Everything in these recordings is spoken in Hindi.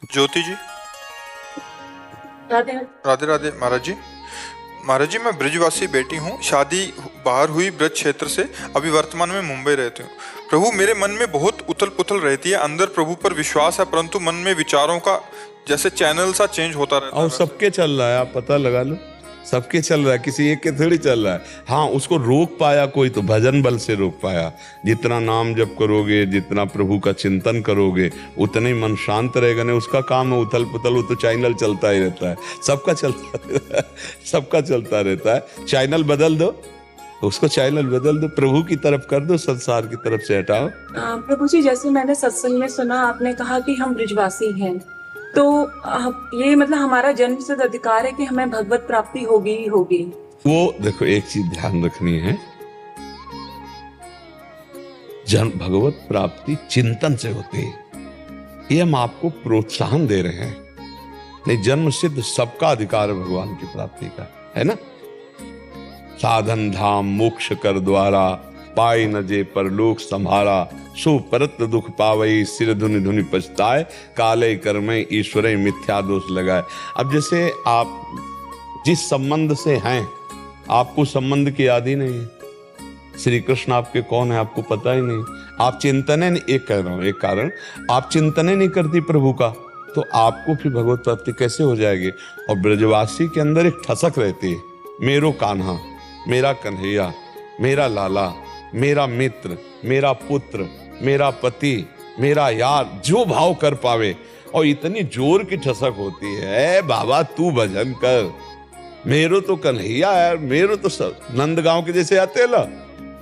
ज्योति जी। राधे। राधे राधे महाराज जी। महाराज जी, मैं ब्रिजवासी बेटी हूँ, शादी बाहर हुई ब्रज क्षेत्र से, अभी वर्तमान में मुंबई रहती हूँ। प्रभु, मेरे मन में बहुत उथल पुथल रहती है, अंदर प्रभु पर विश्वास है परंतु मन में विचारों का जैसे चैनल सा चेंज होता रहता और है। सबके चल रहा है, आप पता लगा लो, सबके चल रहा है, किसी एक के थोड़ी चल रहा है। हाँ, उसको रोक पाया कोई तो भजन बल से रोक पाया। जितना नाम जप करोगे, जितना प्रभु का चिंतन करोगे, उतना ही मन शांत रहेगा। नहीं उसका काम है उथल पुथल, वो तो चैनल चलता ही रहता है, सबका चलता रहता है, सबका चलता रहता है। चैनल बदल दो, उसको चैनल बदल दो, प्रभु की तरफ कर दो, संसार की तरफ से हटाओ। प्रभु जी, जैसे मैंने सत्संग में सुना, आपने कहा कि हम ब्रिजवासी हैं, तो ये मतलब हमारा जन्मसिद्ध अधिकार है कि हमें भगवत प्राप्ति होगी ही होगी। वो देखो, एक चीज ध्यान रखनी है, जन भगवत प्राप्ति चिंतन से होती है। ये हम आपको प्रोत्साहन दे रहे हैं। नहीं, जन्म सिद्ध सबका अधिकार है भगवान की प्राप्ति का, है ना। साधन धाम मोक्ष कर द्वारा, पाई न जे परलोक संभारा, सो परत दुख पावई, सिर धुनि धुनि पछताए, काले कर्मे ईश्वरे मिथ्या दोष लगाए। अब जैसे आप जिस संबंध से हैं, आपको संबंध की याद ही नहीं है। श्री कृष्ण आपके कौन है आपको पता ही नहीं। आप चिंतने नहीं, एक कह रहा हूं, एक कारण, आप चिंतने नहीं करती प्रभु का, तो आपको फिर भगवत प्राप्ति कैसे हो जाएगी। और ब्रजवासी के अंदर एक ठसक रहती है, मेरो कान्हा, मेरा कन्हैया, मेरा लाला, मेरा मित्र, मेरा पुत्र, मेरा पति, मेरा यार, जो भाव कर पावे। और इतनी जोर की ठसक होती है, बाबा तू भजन कर, मेरो तो कन्हैया है, मेरो तो सब नंदगांव के जैसे आते हैं ना,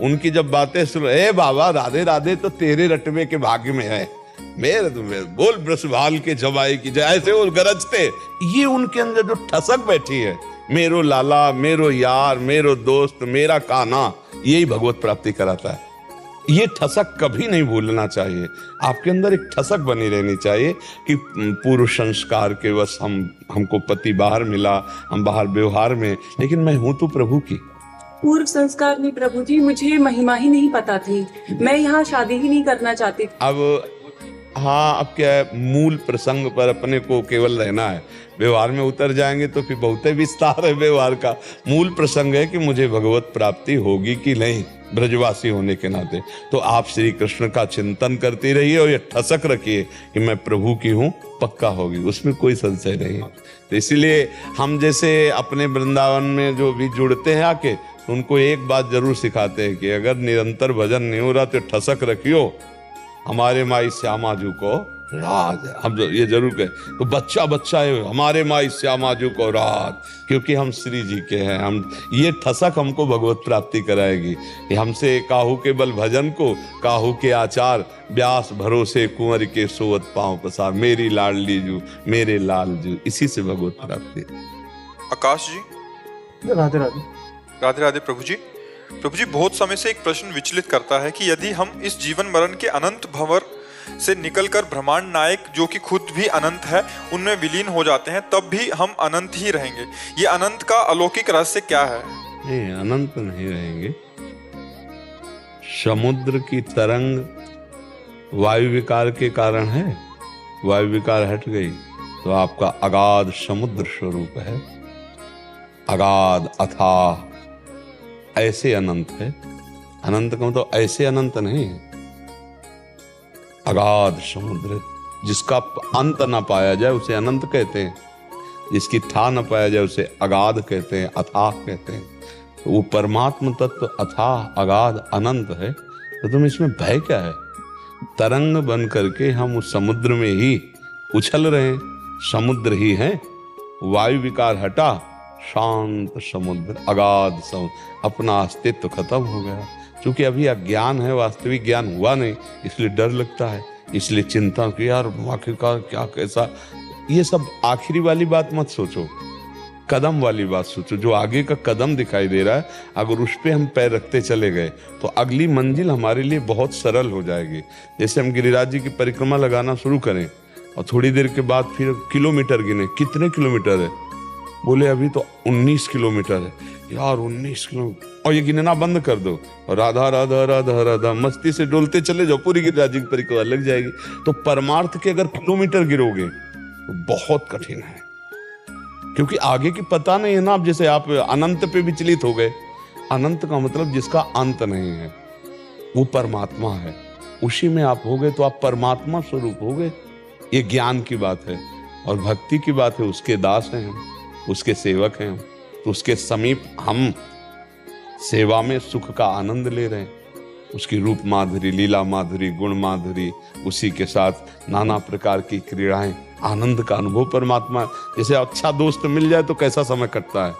उनकी जब बातें सुनो, ए बाबा राधे राधे तो तेरे रटवे के भाग्य में है, मेरे तुम्हें बोल ब्रसभाल के जवाई की जय, ऐसे वो गरजते। ये उनके अंदर जो ठसक बैठी है, मेरो लाला, मेरो यार, मेरो दोस्त, मेरा कान्हा, यही भगवत प्राप्ति कराता है। ये ठसक कभी नहीं भूलना चाहिए। आपके अंदर एक ठसक बनी रहनी चाहिए कि पूर्व संस्कार के बस हमको पति बाहर मिला, हम बाहर व्यवहार में, लेकिन मैं हूं तो प्रभु की। पूर्व संस्कार नहीं प्रभु जी, मुझे महिमा ही नहीं पता थी, मैं यहाँ शादी ही नहीं करना चाहती। अब हाँ, अब क्या है, मूल प्रसंग पर अपने को केवल रहना है। व्यवहार में उतर जाएंगे तो फिर बहुत विस्तार है व्यवहार का। मूल प्रसंग है कि मुझे भगवत प्राप्ति होगी कि नहीं, ब्रजवासी होने के नाते। तो आप श्री कृष्ण का चिंतन करती रहिए और ये ठसक रखिए कि मैं प्रभु की हूँ, पक्का होगी, उसमें कोई संशय नहीं। तो इसीलिए हम जैसे अपने वृंदावन में जो भी जुड़ते हैं आके, तो उनको एक बात जरूर सिखाते हैं कि अगर निरंतर भजन नहीं हो रहा तो ठसक रखियो, हमारे माई श्यामा जू को राज। हम ये जरूर कहें, तो बच्चा बच्चा है, हमारे माई श्यामा जू को राज, क्योंकि हम श्री जी के हैं। हम ये ठसक हमको भगवत प्राप्ति कराएगी कि हमसे काहू के बल भजन को, काहू के आचार, व्यास भरोसे कुंवर के सोवत पांव पसार, मेरी लाडली जू, मेरे लाल जू, इसी से भगवत प्राप्ति। आकाश जी। राधे राधे। राधे राधे प्रभु जी। प्रभु जी, बहुत समय से एक प्रश्न विचलित करता है कि यदि हम इस जीवन मरण के अनंत भंवर से निकलकर ब्रह्मांड नायक जो कि खुद भी अनंत है उनमें विलीन हो जाते हैं, तब भी हम अनंत ही रहेंगे। ये अनंत का अलौकिक रहस्य क्या है? नहीं, अनंत नहीं रहेंगे। समुद्र की तरंग वायु विकार के कारण है, वायु विकार हट गई तो आपका अगाध समुद्र स्वरूप है, अगाध अथाह, ऐसे अनंत है। अनंत का मतलब ऐसे अनंत नहीं है, अगाध समुद्र, जिसका अंत ना पाया जाए उसे अनंत कहते हैं, जिसकी ठा न पाया जाए उसे अगाध कहते हैं, अथाह कहते हैं। तो वो परमात्म तत्व अथाह, अगाध, अनंत है। तो तुम इसमें भय क्या है? तरंग बन करके हम उस समुद्र में ही उछल रहे हैं, समुद्र ही है। वायु विकार हटा, शांत समुद्र, अगाध समुद्र, अपना अस्तित्व खत्म हो गया। क्योंकि अभी अज्ञान है, वास्तविक ज्ञान हुआ नहीं, इसलिए डर लगता है, इसलिए चिंता कि यार आखिरकार क्या कैसा। ये सब आखिरी वाली बात मत सोचो, कदम वाली बात सोचो। जो आगे का कदम दिखाई दे रहा है, अगर उस पे हम पैर रखते चले गए तो अगली मंजिल हमारे लिए बहुत सरल हो जाएगी। जैसे हम गिरिराज जी की परिक्रमा लगाना शुरू करें और थोड़ी देर के बाद फिर किलोमीटर गिने, कितने किलोमीटर है, बोले अभी तो 19 किलोमीटर है। यार 19 किलोमीटर, और ये गिनना बंद कर दो और राधा राधा राधा राधा मस्ती से डोलते चले जाओ, पूरी गिरिराज जी की परिक्रमा लग जाएगी। तो परमार्थ के अगर किलोमीटर गिरोगे वो बहुत कठिन है, क्योंकि आगे की पता नहीं है ना। अब जैसे आप अनंत पे विचलित हो गए, अनंत का मतलब जिसका अंत नहीं है, वो परमात्मा है, उसी में आप हो गए तो आप परमात्मा स्वरूप हो गए। ये ज्ञान की बात है। और भक्ति की बात है, उसके दास हैं हम, उसके सेवक हैं हम, तो उसके समीप हम सेवा में सुख का आनंद ले रहे हैं। उसकी रूप माधुरी, लीला माधुरी, गुण माधुरी, उसी के साथ नाना प्रकार की क्रीड़ाएं, आनंद का अनुभव परमात्मा। जैसे अच्छा दोस्त मिल जाए तो कैसा समय कटता है,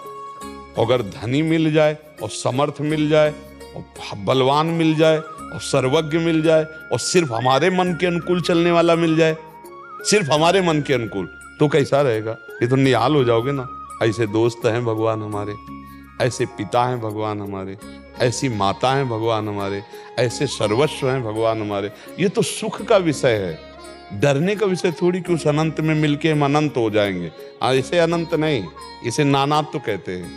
अगर धनी मिल जाए और समर्थ मिल जाए और बलवान मिल जाए और सर्वज्ञ मिल जाए और सिर्फ हमारे मन के अनुकूल चलने वाला मिल जाए, सिर्फ हमारे मन के अनुकूल, तो कैसा रहेगा? ये तो निहाल हो जाओगे ना। ऐसे दोस्त हैं भगवान हमारे, ऐसे पिता हैं भगवान हमारे, ऐसी माता हैं भगवान हमारे, ऐसे सर्वस्व हैं भगवान हमारे। ये तो सुख का विषय है, डरने का विषय थोड़ी कि उस अनंत में मिलके हम अनंत हो जाएंगे। ऐसे अनंत नहीं, इसे नानात्व तो कहते हैं।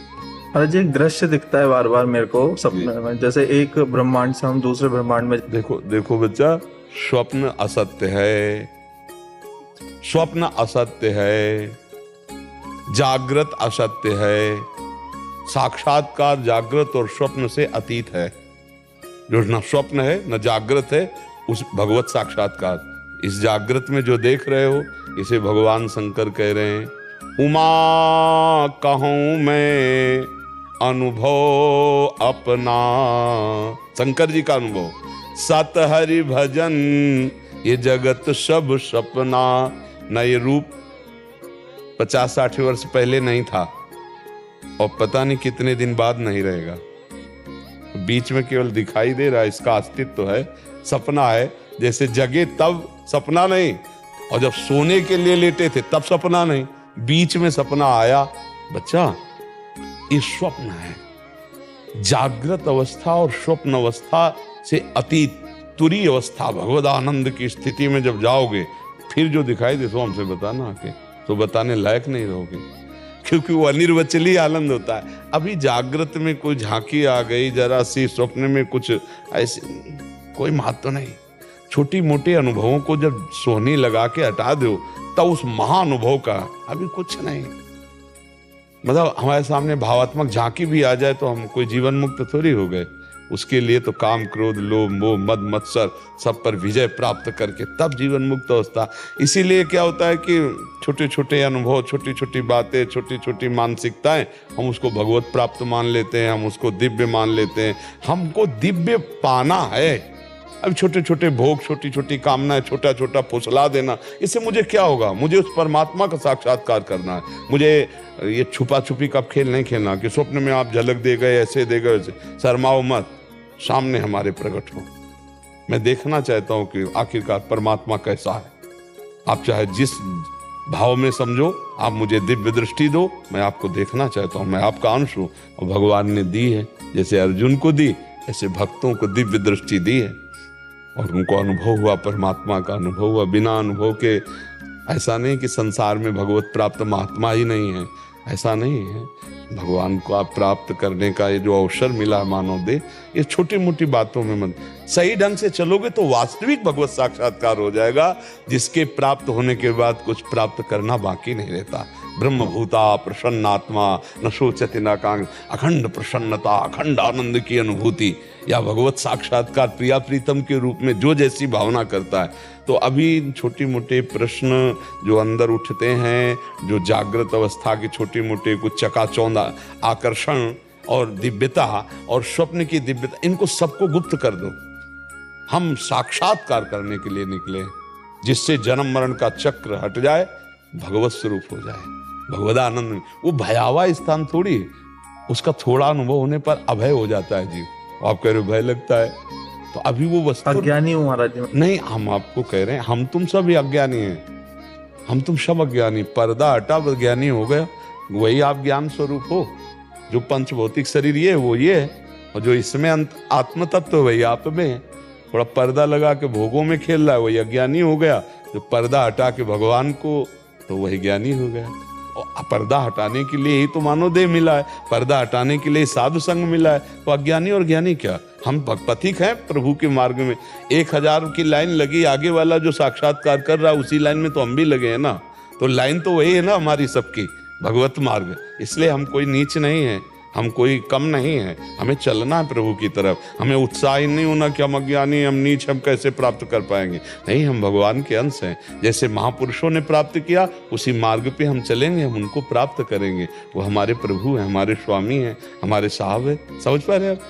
महाराज जी, एक दृश्य दिखता है बार बार मेरे को सपने में, जैसे एक ब्रह्मांड से हम दूसरे ब्रह्मांड में। देखो बच्चा, स्वप्न असत्य है, स्वप्न असत्य है, जागृत असत्य है, साक्षात्कार जागृत और स्वप्न से अतीत है। जो न स्वप्न है न जागृत है, उस भगवत साक्षात्कार, इस जागृत में जो देख रहे हो, इसे भगवान शंकर कह रहे हैं, उमा कहूं मैं अनुभव अपना। शंकर जी का अनुभव, सत हरि भजन ये जगत सब सपना। न ये रूप 50-60 वर्ष पहले नहीं था और पता नहीं कितने दिन बाद नहीं रहेगा। बीच में केवल दिखाई दे रहा है, इसका अस्तित्व है, सपना है। जैसे जगे तब सपना नहीं, और जब सोने के लिए लेटे थे तब सपना नहीं, बीच में सपना आया। बच्चा, ये स्वप्न है। जागृत अवस्था और स्वप्न अवस्था से अतीत तुरी अवस्था, भगवद आनंद की स्थिति में जब जाओगे, फिर जो दिखाई दे तो हमसे बताना आके, तो बताने लायक नहीं रहोगे, क्योंकि वो अनिर्वचनीय आनंद होता है। अभी जागृत में कोई झांकी आ गई जरा सी, स्वप्न में कुछ ऐसे कोई महत्व नहीं। छोटी मोटी अनुभवों को जब सोहनी लगा के हटा दो, तब उस महाअनुभव का अभी कुछ नहीं। मतलब हमारे सामने भावात्मक झांकी भी आ जाए तो हम कोई जीवन मुक्त थोड़ी हो गए। उसके लिए तो काम, क्रोध, लोभ, मोह, मद, मत्सर सब पर विजय प्राप्त करके तब जीवन मुक्त अवस्था। इसीलिए क्या होता है कि छोटे छोटे अनुभव, छोटी छोटी बातें, छोटी छोटी मानसिकताएं, हम उसको भगवत प्राप्त मान लेते हैं, हम उसको दिव्य मान लेते हैं। हमको दिव्य पाना है। अब छोटे छोटे भोग, छोटी छोटी कामनाएं, छोटा छोटा फुसला देना, इससे मुझे क्या होगा? मुझे उस परमात्मा का साक्षात्कार करना है। मुझे ये छुपा छुपी का खेल नहीं खेलना कि स्वप्न में आप झलक दे गए, ऐसे दे गए, ऐसे। शर्माओ मत, सामने हमारे प्रकट हो। मैं देखना चाहता हूं कि आखिरकार परमात्मा कैसा है। आप चाहे जिस भाव में समझो, आप मुझे दिव्य दृष्टि दो, मैं आपको देखना चाहता हूं। मैं आपका अंश हूं और भगवान ने दी है, जैसे अर्जुन को दी, ऐसे भक्तों को दिव्य दृष्टि दी है और उनको अनुभव हुआ, परमात्मा का अनुभव हुआ। बिना अनुभव के ऐसा नहीं कि संसार में भगवत प्राप्त महात्मा ही नहीं है, ऐसा नहीं है। भगवान को आप प्राप्त करने का ये जो अवसर मिला मानव दे, ये छोटी मोटी बातों में मत, सही ढंग से चलोगे तो वास्तविक भगवत साक्षात्कार हो जाएगा, जिसके प्राप्त होने के बाद कुछ प्राप्त करना बाकी नहीं रहता। ब्रह्मभूता प्रसन्नात्मा न सोचति न कांग, अखंड प्रसन्नता, अखंड आनंद की अनुभूति या भगवत साक्षात्कार प्रिया प्रीतम के रूप में जो जैसी भावना करता है। तो अभी छोटी मोटे प्रश्न जो अंदर उठते हैं, जो जागृत अवस्था के छोटे मोटे कुछ चकाचौंध आकर्षण और दिव्यता और स्वप्न की दिव्यता, इनको सबको गुप्त कर दो। हम साक्षात्कार करने के लिए निकले, जिससे जन्म मरण का चक्र हट जाए, भगवत स्वरूप हो जाए, भगवदानंद में। वो भयावह स्थान थोड़ी है, उसका थोड़ा अनुभव होने पर अभय हो जाता है जीव। आप कह रहे हो भय लगता है, तो अभी वो वस्तु अज्ञानी हूँ महाराज जी। नहीं, हम आपको कह रहे हैं, हम तुम सब अज्ञानी हैं, हम तुम सब अज्ञानी। पर्दा हटा, ज्ञानी हो गया, वही आप ज्ञान स्वरूप हो। जो पंच भौतिक शरीर ये है, वो ये है, और जो इसमें आत्म तत्व है वही आप में है। थोड़ा पर्दा लगा के भोगों में खेल रहा है, वही अज्ञानी हो गया। जो पर्दा हटा के भगवान को, तो वही ज्ञानी हो गया। और पर्दा हटाने के लिए ही तो मानव देह मिला है, पर्दा हटाने के लिए साधु संग मिला है। तो अज्ञानी और ज्ञानी क्या? हम पथिक हैं प्रभु के मार्ग में। 1000 की लाइन लगी, आगे वाला जो साक्षात्कार कर रहा है उसी लाइन में तो हम भी लगे हैं ना। तो लाइन तो वही है ना हमारी सबकी, भगवत मार्ग। इसलिए हम कोई नीच नहीं है, हम कोई कम नहीं है, हमें चलना है प्रभु की तरफ। हमें उत्साह ही नहीं होना कि हम अज्ञानी, हम नीच, हम कैसे प्राप्त कर पाएंगे। नहीं, हम भगवान के अंश हैं। जैसे महापुरुषों ने प्राप्त किया, उसी मार्ग पे हम चलेंगे, हम उनको प्राप्त करेंगे। वो हमारे प्रभु हैं, हमारे स्वामी हैं, हमारे साहब हैं। समझ पा रहे हैं आप?